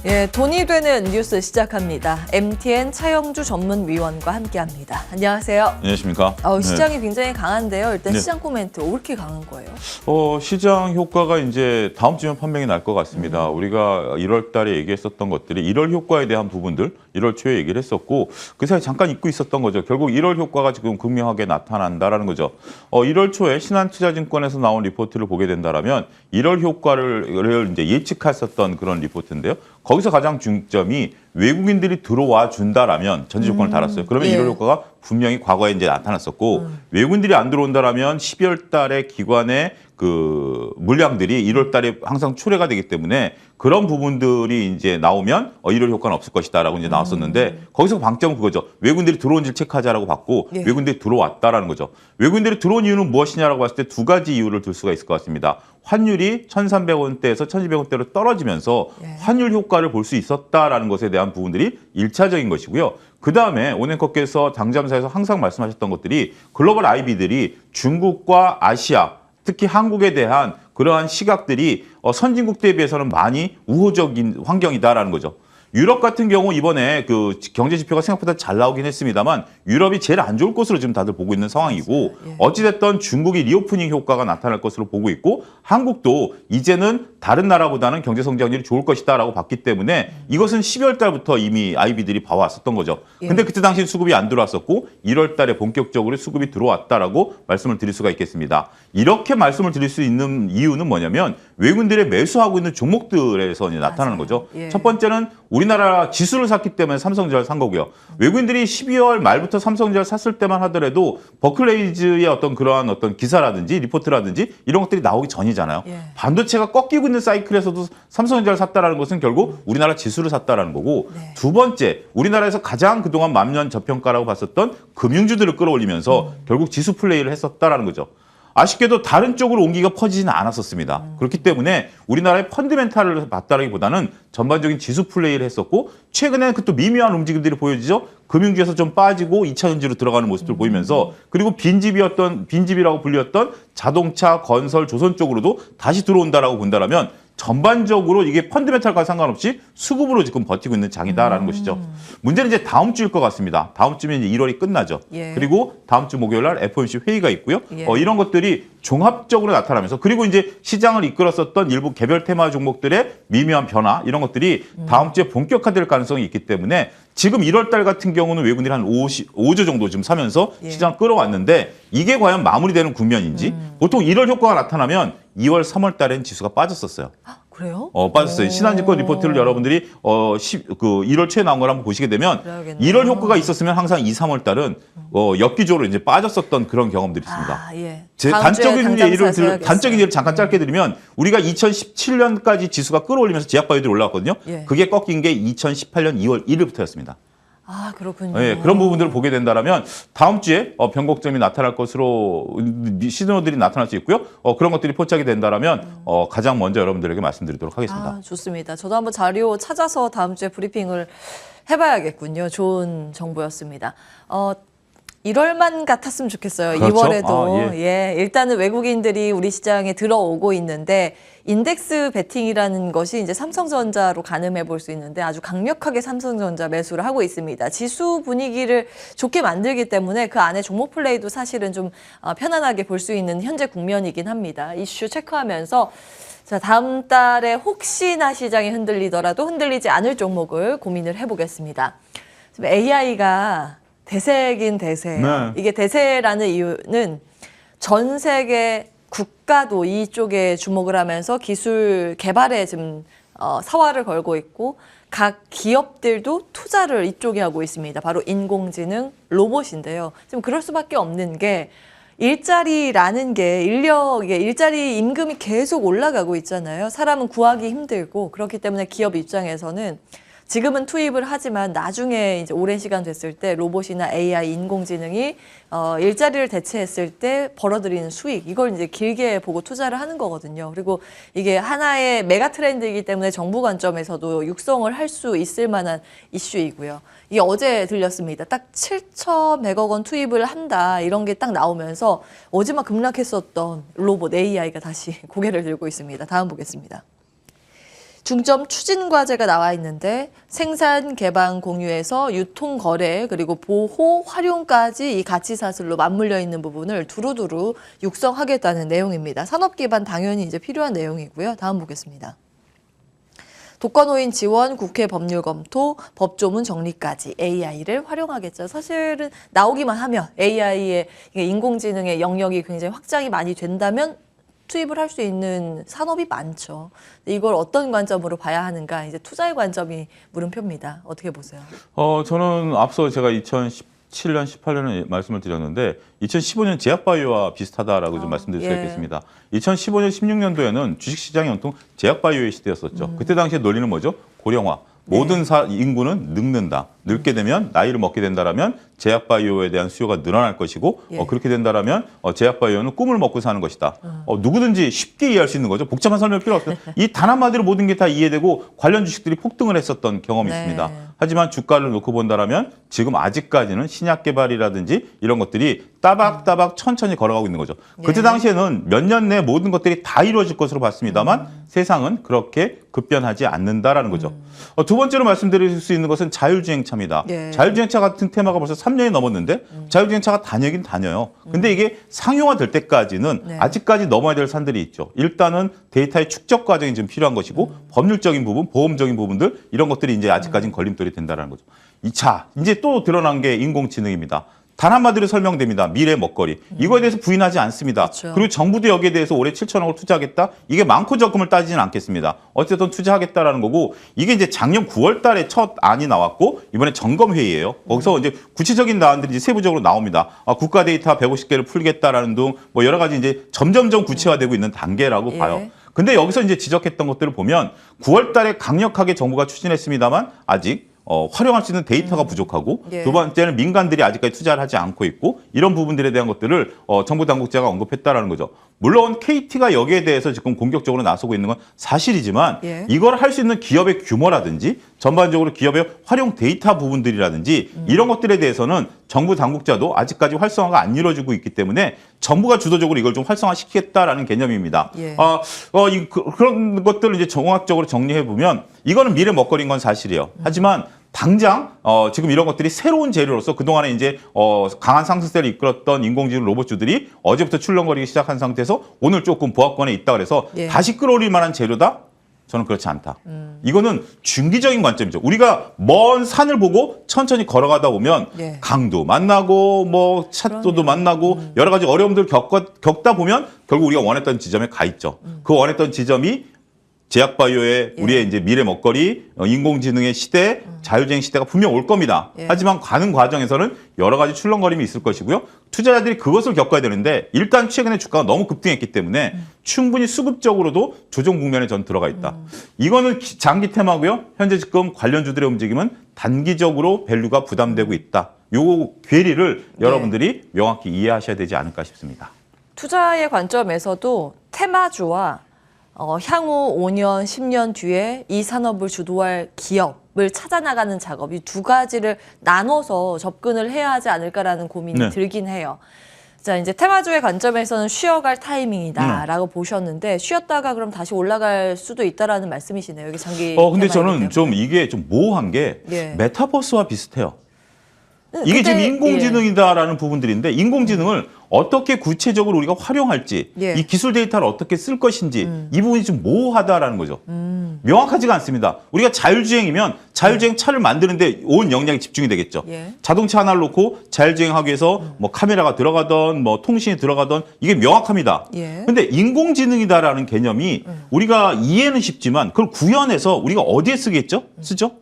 예, 돈이 되는 뉴스 시작합니다. MTN 차영주 전문위원과 함께합니다. 안녕하세요. 안녕하십니까. 시장이 굉장히 강한데요. 일단 네. 시장 코멘트 왜 이렇게 강한 거예요? 시장 효과가 이제 다음 주면 판명이 날 것 같습니다. 우리가 1월 달에 얘기했었던 것들이 1월 효과에 대한 부분들 1월 초에 얘기를 했었고 그 사이 잠깐 잊고 있었던 거죠. 결국 1월 효과가 지금 극명하게 나타난다라는 거죠. 1월 초에 신한투자증권에서 나온 리포트를 보게 된다라면 1월 효과를 이제 예측했었던 그런 리포트인데요. 거기서 가장 중점이 외국인들이 들어와 준다라면 전제 조건을 달았어요. 그러면 예. 1월 효과가 분명히 과거에 이제 나타났었고 외국인들이 안 들어온다라면 12월 달에 기관의 그 물량들이 1월 달에 항상 초래가 되기 때문에 그런 부분들이 이제 나오면 1월 효과는 없을 것이다라고 이제 나왔었는데 거기서 방점은 그거죠. 외국인들이 들어온지를 체크하자라고 봤고 예. 외국인들이 들어왔다라는 거죠. 외국인들이 들어온 이유는 무엇이냐라고 봤을 때 두 가지 이유를 들 수가 있을 것 같습니다. 환율이 1,300원대에서 1,200원대로 떨어지면서 예. 환율 효과를 볼 수 있었다라는 것에 대한 부분들이 1차적인 것이고요. 그다음에 오넨커께서 당잠사에서 항상 말씀하셨던 것들이 글로벌 IB들이 중국과 아시아 특히 한국에 대한 그러한 시각들이 선진국 대비해서는 많이 우호적인 환경이다라는 거죠. 유럽 같은 경우 이번에 그 경제 지표가 생각보다 잘 나오긴 했습니다만 유럽이 제일 안 좋을 것으로 지금 다들 보고 있는 상황이고 예. 어찌됐든 중국이 리오프닝 효과가 나타날 것으로 보고 있고 한국도 이제는 다른 나라보다는 경제 성장률이 좋을 것이다라고 봤기 때문에 이것은 12월 달부터 이미 IB들이 봐왔었던 거죠. 예. 근데 그때 당시 수급이 안 들어왔었고 1월 달에 본격적으로 수급이 들어왔다라고 말씀을 드릴 수가 있겠습니다. 이렇게 말씀을 드릴 수 있는 이유는 뭐냐면 외국인들의 매수하고 있는 종목들에서 이제 나타나는 거죠. 예. 첫 번째는 우리나라 지수를 샀기 때문에 삼성전자를 산 거고요. 외국인들이 12월 말부터 삼성전자를 샀을 때만 하더라도 버클레이즈의 어떤 그러한 어떤 기사라든지 리포트라든지 이런 것들이 나오기 전이잖아요. 예. 반도체가 꺾이고 있는 사이클에서도 삼성전자를 샀다라는 것은 결국 우리나라 지수를 샀다라는 거고 네. 두 번째 우리나라에서 가장 그동안 만년 저평가라고 봤었던 금융주들을 끌어올리면서 결국 지수 플레이를 했었다라는 거죠. 아쉽게도 다른 쪽으로 옹기가 퍼지지는 않았었습니다. 그렇기 때문에 우리나라의 펀드멘탈을 봤다라기보다는 전반적인 지수 플레이를 했었고 최근에는 그 또 미묘한 움직임들이 보여지죠. 금융주에서 좀 빠지고 2차 전지로 들어가는 모습들 보이면서 그리고 빈집이라고 불렸던 자동차, 건설, 조선 쪽으로도 다시 들어온다라고 본다라면 전반적으로 이게 펀드멘탈과 상관없이 수급으로 지금 버티고 있는 장이다라는 것이죠. 문제는 이제 다음 주일 것 같습니다. 다음 주면 이제 1월이 끝나죠. 예. 그리고 다음 주 목요일 날 FOMC 회의가 있고요. 예. 이런 것들이 종합적으로 나타나면서 그리고 이제 시장을 이끌었었던 일부 개별 테마 종목들의 미묘한 변화 이런 것들이 다음 주에 본격화될 가능성이 있기 때문에 지금 1월 달 같은 경우는 외국인들이 한 5조 정도 지금 사면서 예. 시장을 끌어왔는데 이게 과연 마무리되는 국면인지 보통 1월 효과가 나타나면 2월, 3월 달엔 지수가 빠졌었어요. 그래요? 빠졌어요. 신한증권 리포트를 여러분들이 1월 초에 나온 걸 한번 보시게 되면 그래야겠네요. 1월 효과가 있었으면 항상 2, 3월 달은 엽기적으로 이제 빠졌었던 그런 경험들이 있습니다. 예. 제 다음 주에 단적인 예를 잠깐 짧게 드리면 우리가 2017년까지 지수가 끌어올리면서 제약바이오들이 올라왔거든요. 예. 그게 꺾인 게 2018년 2월 1일부터였습니다. 그렇군요. 예, 그런 부분들을 보게 된다면 다음 주에 변곡점이 나타날 것으로 시그널들이 나타날 수 있고요. 그런 것들이 포착이 된다면 가장 먼저 여러분들에게 말씀드리도록 하겠습니다. 좋습니다. 저도 한번 자료 찾아서 다음 주에 브리핑을 해봐야겠군요. 좋은 정보였습니다. 1월만 같았으면 좋겠어요. 그렇죠? 2월에도. 예, 일단은 외국인들이 우리 시장에 들어오고 있는데 인덱스 베팅이라는 것이 이제 삼성전자로 가늠해 볼 수 있는데 아주 강력하게 삼성전자 매수를 하고 있습니다. 지수 분위기를 좋게 만들기 때문에 그 안에 종목 플레이도 사실은 좀 편안하게 볼 수 있는 현재 국면이긴 합니다. 이슈 체크하면서 자, 다음 달에 혹시나 시장이 흔들리더라도 흔들리지 않을 종목을 고민을 해보겠습니다. AI가 대세긴 대세예요. 네. 이게 대세라는 이유는 전 세계 국가도 이쪽에 주목을 하면서 기술 개발에 지금 사활을 걸고 있고 각 기업들도 투자를 이쪽에 하고 있습니다. 바로 인공지능 로봇인데요. 지금 그럴 수밖에 없는 게 일자리라는 게 일자리 임금이 계속 올라가고 있잖아요. 사람은 구하기 힘들고 그렇기 때문에 기업 입장에서는 지금은 투입을 하지만 나중에 이제 오랜 시간 됐을 때 로봇이나 AI, 인공지능이 일자리를 대체했을 때 벌어들이는 수익 이걸 이제 길게 보고 투자를 하는 거거든요. 그리고 이게 하나의 메가 트렌드이기 때문에 정부 관점에서도 육성을 할 수 있을 만한 이슈이고요. 이게 어제 들렸습니다. 딱 7,100억 원 투입을 한다 이런 게 딱 나오면서 어제 막 급락했었던 로봇 AI가 다시 고개를 들고 있습니다. 다음 보겠습니다. 중점 추진 과제가 나와 있는데 생산, 개방, 공유에서 유통, 거래, 그리고 보호, 활용까지 이 가치 사슬로 맞물려 있는 부분을 두루두루 육성하겠다는 내용입니다. 산업 기반 당연히 이제 필요한 내용이고요. 다음 보겠습니다. 독거노인 지원, 국회 법률 검토, 법조문 정리까지 AI를 활용하겠죠. 사실은 나오기만 하면 AI의 인공지능의 영역이 굉장히 확장이 많이 된다면 투입을 할 수 있는 산업이 많죠. 이걸 어떤 관점으로 봐야 하는가, 이제 투자의 관점이 물음표입니다. 어떻게 보세요? 저는 앞서 제가 2017년, 18년에 말씀을 드렸는데 2015년 제약바이오와 비슷하다라고 좀 말씀드릴 수가 있겠습니다. 2015년, 16년도에는 주식시장이 온통 제약바이오의 시대였었죠. 그때 당시에 논리는 뭐죠? 고령화. 모든 인구는 늙는다. 늙게 되면 나이를 먹게 된다라면 제약바이오에 대한 수요가 늘어날 것이고 그렇게 된다라면 제약바이오는 꿈을 먹고 사는 것이다. 누구든지 쉽게 이해할 수 있는 거죠. 복잡한 설명 필요 없어요. 이 단 한마디로 모든 게 다 이해되고 관련 주식들이 폭등을 했었던 경험이 있습니다. 하지만 주가를 놓고 본다라면 지금 아직까지는 신약 개발이라든지 이런 것들이 따박따박 천천히 걸어가고 있는 거죠. 그때 당시에는 몇 년 내 모든 것들이 다 이루어질 것으로 봤습니다만 세상은 그렇게 급변하지 않는다라는 거죠. 두 번째로 말씀드릴 수 있는 것은 자율주행차입니다. 자율주행차 같은 테마가 벌써 3년이 넘었는데 자율주행차가 다니긴 다녀요. 근데 이게 상용화될 때까지는 아직까지 넘어야 될 산들이 있죠. 일단은 데이터의 축적 과정이 좀 필요한 것이고 법률적인 부분, 보험적인 부분들 이런 것들이 이제 아직까지는 걸림돌이 된다는 거죠. 이제 또 드러난 게 인공지능입니다. 단 한마디로 설명됩니다. 미래 먹거리. 이거에 대해서 부인하지 않습니다. 그렇죠. 그리고 정부도 여기에 대해서 올해 7천억을 투자하겠다? 이게 많고 적음을 따지진 않겠습니다. 어쨌든 투자하겠다라는 거고 이게 이제 작년 9월 달에 첫 안이 나왔고 이번에 점검회의예요. 거기서 이제 구체적인 나안들이 이제 세부적으로 나옵니다. 국가 데이터 150개를 풀겠다라는 등 뭐 여러 가지 이제 점점점 구체화되고 있는 단계라고 봐요. 근데 여기서 이제 지적했던 것들을 보면 9월 달에 강력하게 정부가 추진했습니다만 아직 활용할 수 있는 데이터가 부족하고 두 번째는 민간들이 아직까지 투자를 하지 않고 있고 이런 부분들에 대한 것들을 정부 당국자가 언급했다라는 거죠. 물론 KT가 여기에 대해서 지금 공격적으로 나서고 있는 건 사실이지만 이걸 할 수 있는 기업의 규모라든지 전반적으로 기업의 활용 데이터 부분들이라든지 이런 것들에 대해서는 정부 당국자도 아직까지 활성화가 안 이루어지고 있기 때문에 정부가 주도적으로 이걸 좀 활성화시키겠다라는 개념입니다. 그런 것들을 이제 정확적으로 정리해 보면 이거는 미래 먹거리인 건 사실이에요. 하지만 당장 지금 이런 것들이 새로운 재료로서 그동안에 이제 강한 상승세를 이끌었던 인공지능 로봇주들이 어제부터 출렁거리기 시작한 상태에서 오늘 조금 보합권에 있다 그래서 다시 끌어올릴 만한 재료다? 저는 그렇지 않다. 이거는 중기적인 관점이죠. 우리가 먼 산을 보고 천천히 걸어가다 보면 강도 만나고 뭐 찻도도 만나고 여러 가지 어려움들을 겪다 보면 결국 우리가 원했던 지점에 가 있죠. 그 원했던 지점이 제약바이오의 우리의 이제 미래 먹거리, 인공지능의 시대, 자율주행 시대가 분명 올 겁니다. 하지만 가는 과정에서는 여러 가지 출렁거림이 있을 것이고요. 투자자들이 그것을 겪어야 되는데 일단 최근에 주가가 너무 급등했기 때문에 충분히 수급적으로도 조정 국면에 전 들어가 있다. 이거는 장기 테마고요. 현재 지금 관련주들의 움직임은 단기적으로 밸류가 부담되고 있다. 요 괴리를 여러분들이 명확히 이해하셔야 되지 않을까 싶습니다. 투자의 관점에서도 테마주와 향후 5년, 10년 뒤에 이 산업을 주도할 기업을 찾아나가는 작업, 이 두 가지를 나눠서 접근을 해야 하지 않을까라는 고민이 들긴 해요. 자, 이제 테마주의 관점에서는 쉬어갈 타이밍이다라고 보셨는데 쉬었다가 그럼 다시 올라갈 수도 있다라는 말씀이시네요. 여기 장기. 근데 저는 좀 이게 좀 모호한 게 메타버스와 비슷해요. 이게 지금 인공지능이다라는 부분들인데 인공지능을 어떻게 구체적으로 우리가 활용할지 이 기술 데이터를 어떻게 쓸 것인지 이 부분이 좀 모호하다라는 거죠. 명확하지가 않습니다. 우리가 자율주행이면 자율주행 차를 만드는데 온 역량이 집중이 되겠죠. 자동차 하나를 놓고 자율주행하기 위해서 뭐 카메라가 들어가던 뭐 통신이 들어가던 이게 명확합니다. 근데 인공지능이다라는 개념이 우리가 이해는 쉽지만 그걸 구현해서 우리가 어디에 쓰겠죠? 쓰죠?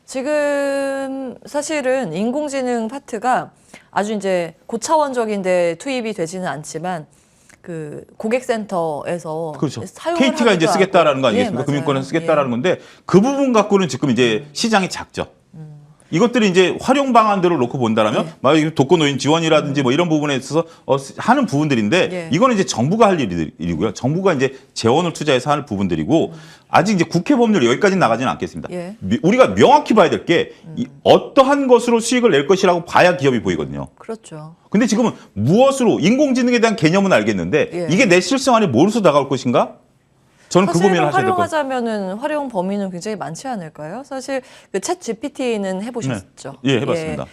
지금 사실은 인공지능 파트가 아주 이제 고차원적인데 투입이 되지는 않지만 그 고객센터에서 그렇죠. 사용을 KT가 이제 쓰겠다라는 거 아니겠습니까? 예, 금융권은 쓰겠다라는 건데 그 부분 갖고는 지금 이제 시장이 작죠. 이것들이 이제 활용 방안들을 놓고 본다라면 독거노인 지원이라든지 뭐 이런 부분에 있어서 하는 부분들인데 이거는 이제 정부가 할 일이고요. 정부가 이제 재원을 투자해서 하는 부분들이고 아직 이제 국회 법률 여기까지는 나가지는 않겠습니다. 우리가 명확히 봐야 될 게 어떠한 것으로 수익을 낼 것이라고 봐야 기업이 보이거든요. 그렇죠. 근데 지금은 무엇으로 인공지능에 대한 개념은 알겠는데 이게 내 실생 안에 무엇으로 다가올 것인가? 저는 그 고민을 하셔야 될 것 같아요. 활용하자면은 활용 범위는 굉장히 많지 않을까요? 사실 그 챗 GPT는 해보셨죠? 예, 해봤습니다.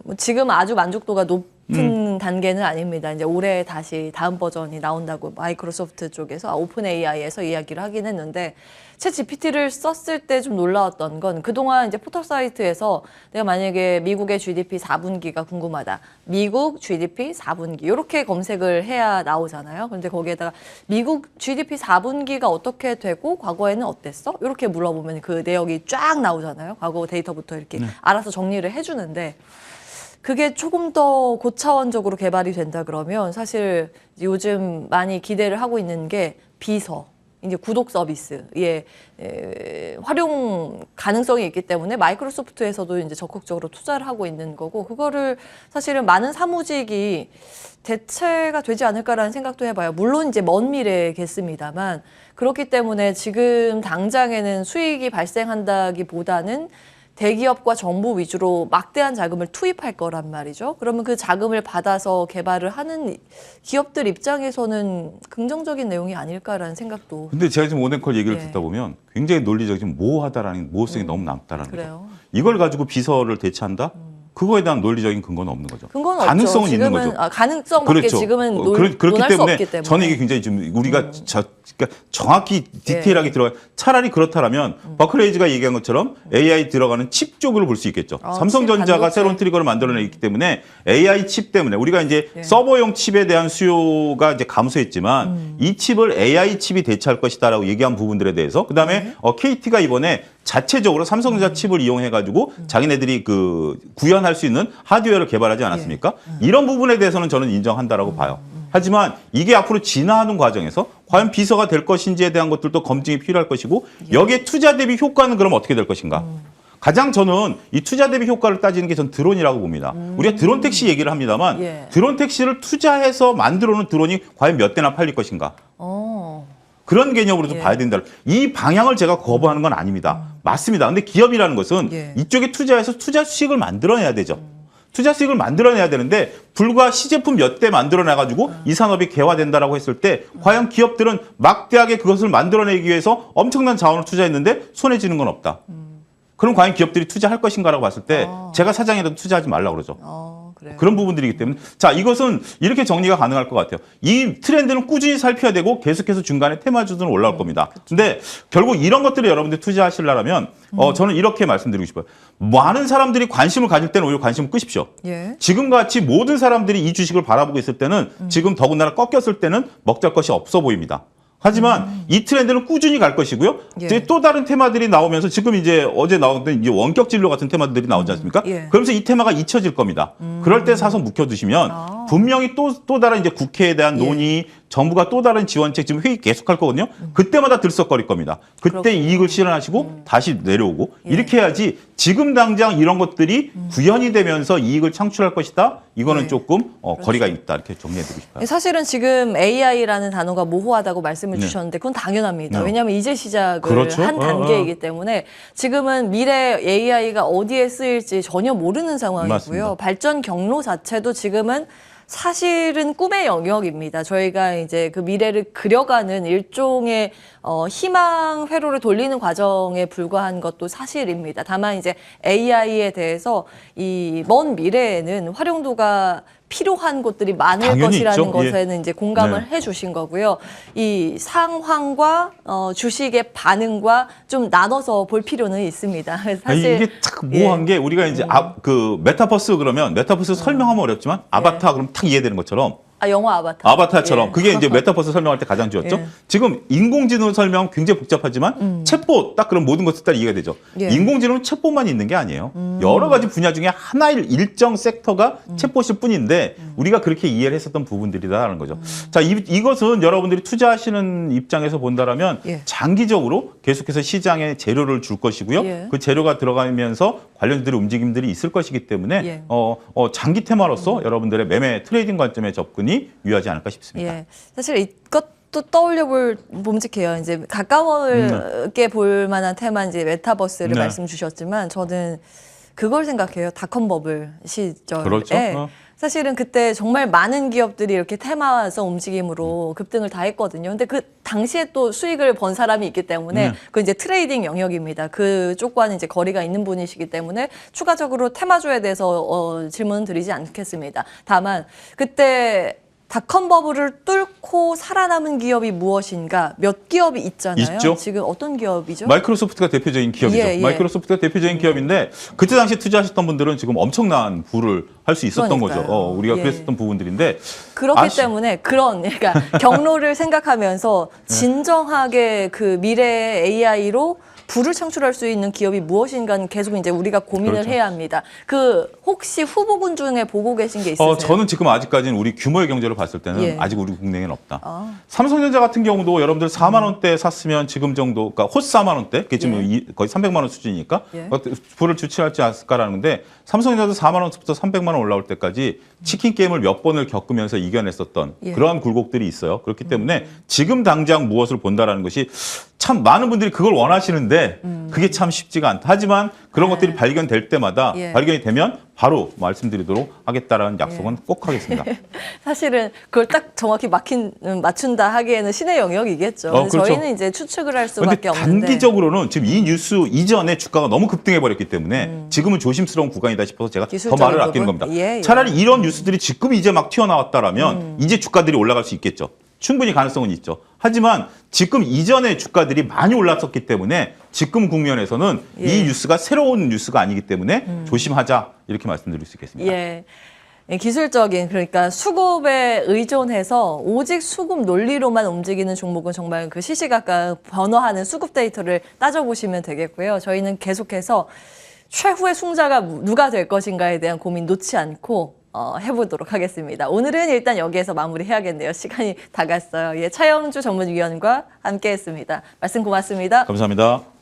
뭐 지금 아주 만족도가 높은 단계는 아닙니다. 이제 올해 다시 다음 버전이 나온다고 마이크로소프트 쪽에서 오픈 AI에서 이야기를 하긴 했는데 챗 GPT를 썼을 때 좀 놀라웠던 건 그동안 이제 포털 사이트에서 내가 만약에 미국의 GDP 4분기가 궁금하다. 미국 GDP 4분기 이렇게 검색을 해야 나오잖아요. 그런데 거기에다가 미국 GDP 4분기가 어떻게 되고 과거에는 어땠어? 이렇게 물어보면 그 내역이 쫙 나오잖아요. 과거 데이터부터 이렇게 알아서 정리를 해주는데 그게 조금 더 고차원적으로 개발이 된다 그러면 사실 요즘 많이 기대를 하고 있는 게 비서, 이제 구독 서비스의 활용 가능성이 있기 때문에 마이크로소프트에서도 이제 적극적으로 투자를 하고 있는 거고 그거를 사실은 많은 사무직이 대체가 되지 않을까라는 생각도 해봐요. 물론 이제 먼 미래겠습니다만 그렇기 때문에 지금 당장에는 수익이 발생한다기보다는 대기업과 정부 위주로 막대한 자금을 투입할 거란 말이죠. 그러면 그 자금을 받아서 개발을 하는 기업들 입장에서는 긍정적인 내용이 아닐까라는 생각도. 근데 제가 지금 오뎅컬 얘기를 예. 듣다 보면 굉장히 논리적인 모호하다라는 모호성이 너무 남다라는 거죠. 그래요. 이걸 가지고 비서를 대체한다? 그거에 대한 논리적인 근거는 없는 거죠. 근거는 가능성은 없죠. 있는 지금은, 거죠. 가능성밖에 그렇죠. 지금은 그렇기 논할 수 때문에 없기 때문에. 저는 이게 굉장히 좀 우리가 그러니까 정확히 디테일하게 들어가 차라리 그렇다라면 버클레이즈가 얘기한 것처럼 AI 들어가는 칩 쪽으로 볼 수 있겠죠. 삼성전자가 반도체. 새로운 트리거를 만들어내기 때문에 AI 칩 때문에 우리가 이제 서버용 칩에 대한 수요가 이제 감소했지만 이 칩을 AI 칩이 대체할 것이다라고 얘기한 부분들에 대해서 그다음에 KT가 이번에 자체적으로 삼성전자 칩을 이용해가지고 자기네들이 그 구현할 수 있는 하드웨어를 개발하지 않았습니까? 이런 부분에 대해서는 저는 인정한다라고 봐요. 하지만 이게 앞으로 진화하는 과정에서 과연 비서가 될 것인지에 대한 것들도 검증이 필요할 것이고 여기에 투자 대비 효과는 그럼 어떻게 될 것인가? 가장 저는 이 투자 대비 효과를 따지는 게 전 드론이라고 봅니다. 우리가 드론 택시 얘기를 합니다만 드론 택시를 투자해서 만들어 놓은 드론이 과연 몇 대나 팔릴 것인가? 그런 개념으로 좀 봐야 된다. 이 방향을 제가 거부하는 건 아닙니다. 맞습니다. 근데 기업이라는 것은 이쪽에 투자해서 투자 수익을 만들어내야 되죠. 투자 수익을 만들어내야 되는데 불과 시제품 몇 대 만들어내가지고 이 산업이 개화된다라고 했을 때 과연 기업들은 막대하게 그것을 만들어내기 위해서 엄청난 자원을 투자했는데 손해 지는 건 없다. 그럼 과연 기업들이 투자할 것인가라고 봤을 때 제가 사장이라도 투자하지 말라고 그러죠. 그래요. 그런 부분들이기 때문에 자 이것은 이렇게 정리가 가능할 것 같아요. 이 트렌드는 꾸준히 살펴야 되고 계속해서 중간에 테마주들은 올라올 겁니다. 근데 결국 이런 것들을 여러분들이 투자하시려면 저는 이렇게 말씀드리고 싶어요. 많은 사람들이 관심을 가질 때는 오히려 관심을 끄십시오. 지금같이 모든 사람들이 이 주식을 바라보고 있을 때는 지금 더군다나 꺾였을 때는 먹잘 것이 없어 보입니다. 하지만 이 트렌드는 꾸준히 갈 것이고요. 이제 또 다른 테마들이 나오면서 지금 이제 어제 나왔던 이제 원격 진료 같은 테마들이 나오지 않습니까? 그러면서 이 테마가 잊혀질 겁니다. 그럴 때 사서 묵혀두시면 분명히 또 다른 이제 국회에 대한 논의, 정부가 또 다른 지원책 지금 회의 계속할 거거든요. 그때마다 들썩거릴 겁니다. 그때 그렇군요. 이익을 실현하시고 다시 내려오고 이렇게 해야지 지금 당장 이런 것들이 구현이 되면서 이익을 창출할 것이다. 이거는 조금 거리가 있다. 이렇게 정리해드리고 싶어요. 사실은 지금 AI라는 단어가 모호하다고 말씀을 주셨는데 그건 당연합니다. 왜냐하면 이제 시작을 그렇죠. 한 단계이기 때문에 지금은 미래 AI가 어디에 쓰일지 전혀 모르는 상황이고요. 맞습니다. 발전 경로 자체도 지금은 사실은 꿈의 영역입니다. 저희가 이제 그 미래를 그려가는 일종의 희망 회로를 돌리는 과정에 불과한 것도 사실입니다. 다만 이제 AI에 대해서 이 먼 미래에는 활용도가 필요한 곳들이 많을 당연히 것이라는 있죠. 것에는 이제 공감을 해주신 거고요. 이 상황과 주식의 반응과 좀 나눠서 볼 필요는 있습니다. 그래서 사실 이게 참 모호한 게 우리가 이제 그 메타버스 그러면 메타버스 설명하면 어렵지만 아바타 그럼 딱 이해되는 것처럼 영화 아바타. 아바타처럼 그게 이제 메타버스 설명할 때 가장 좋았죠. 지금 인공지능 설명 굉장히 복잡하지만 챗봇 딱 그런 모든 것들 다 이해가 되죠. 인공지능은 챗봇만 있는 게 아니에요. 여러 가지 분야 중에 하나의 일정 섹터가 챗봇일 뿐인데 우리가 그렇게 이해를 했었던 부분들이다라는 거죠. 자, 이것은 여러분들이 투자하시는 입장에서 본다라면 장기적으로 계속해서 시장에 재료를 줄 것이고요. 그 재료가 들어가면서 관련들의 움직임들이 있을 것이기 때문에 장기 테마로서 여러분들의 매매 트레이딩 관점의 접근이 유효하지 않을까 싶습니다. 사실 이것도 떠올려 볼 봄직해요. 이제 가까워게 볼 만한 테마 이제 메타버스를 말씀 주셨지만 저는 그걸 생각해요. 닷컴 버블 시절에 그렇죠. 사실은 그때 정말 많은 기업들이 이렇게 테마성 움직임으로 급등을 다 했거든요. 근데 그 당시에 또 수익을 번 사람이 있기 때문에 그 이제 트레이딩 영역입니다. 그쪽과는 이제 거리가 있는 분이시기 때문에 추가적으로 테마주에 대해서 질문 드리지 않겠습니다. 다만 그때 닷컴 버블을 뚫고 살아남은 기업이 무엇인가 몇 기업이 있잖아요. 있죠. 지금 어떤 기업이죠? 마이크로소프트가 대표적인 기업이죠. 예, 예. 마이크로소프트가 대표적인 기업인데 그때 당시 투자하셨던 분들은 지금 엄청난 부를 할 수 있었던 그러니까요. 거죠. 우리가 예. 그랬었던 부분들인데 그렇기 때문에 그러니까 경로를 생각하면서 진정하게 그 미래의 AI로 부를 창출할 수 있는 기업이 무엇인가는 계속 이제 우리가 고민을 그렇죠. 해야 합니다. 그 혹시 후보군 중에 보고 계신 게 있으세요? 저는 지금 아직까지는 우리 규모의 경제를 봤을 때는 예. 아직 우리 국내에는 없다. 아. 삼성전자 같은 경우도 여러분들 4만 원대 샀으면 지금 정도, 그러니까 호스 4만 원대, 그게 지금 거의 300만 원 수준이니까 예. 부를 주체할지 않을까라는 건데 삼성전자도 4만 원부터 300만 원 올라올 때까지 치킨 게임을 몇 번을 겪으면서 이겨냈었던 예. 그러한 굴곡들이 있어요. 그렇기 때문에 지금 당장 무엇을 본다라는 것이 참 많은 분들이 그걸 원하시는데 그게 참 쉽지가 않다. 하지만 그런 것들이 발견될 때마다 예. 발견이 되면 바로 말씀드리도록 하겠다라는 약속은 꼭 하겠습니다. 사실은 그걸 딱 정확히 맞춘다 하기에는 신의 영역이겠죠. 근데 그렇죠. 저희는 이제 추측을 할 그런데 수밖에 없는데. 단기적으로는 지금 이 뉴스 이전에 주가가 너무 급등해 버렸기 때문에 지금은 조심스러운 구간이다 싶어서 제가 더 기술적인 말을 아끼는 부분? 겁니다. 예, 예. 차라리 이런 뉴스들이 지금 이제 막 튀어나왔다라면 이제 주가들이 올라갈 수 있겠죠. 충분히 가능성은 있죠. 하지만 지금 이전에 주가들이 많이 올랐었기 때문에 지금 국면에서는 예. 이 뉴스가 새로운 뉴스가 아니기 때문에 조심하자 이렇게 말씀드릴 수 있겠습니다. 예. 기술적인 그러니까 수급에 의존해서 오직 수급 논리로만 움직이는 종목은 정말 그 시시각각 변화하는 수급 데이터를 따져보시면 되겠고요. 저희는 계속해서 최후의 승자가 누가 될 것인가에 대한 고민 놓지 않고 해보도록 하겠습니다. 오늘은 일단 여기에서 마무리해야겠네요. 시간이 다 갔어요. 예, 차영주 전문위원과 함께했습니다. 말씀 고맙습니다. 감사합니다.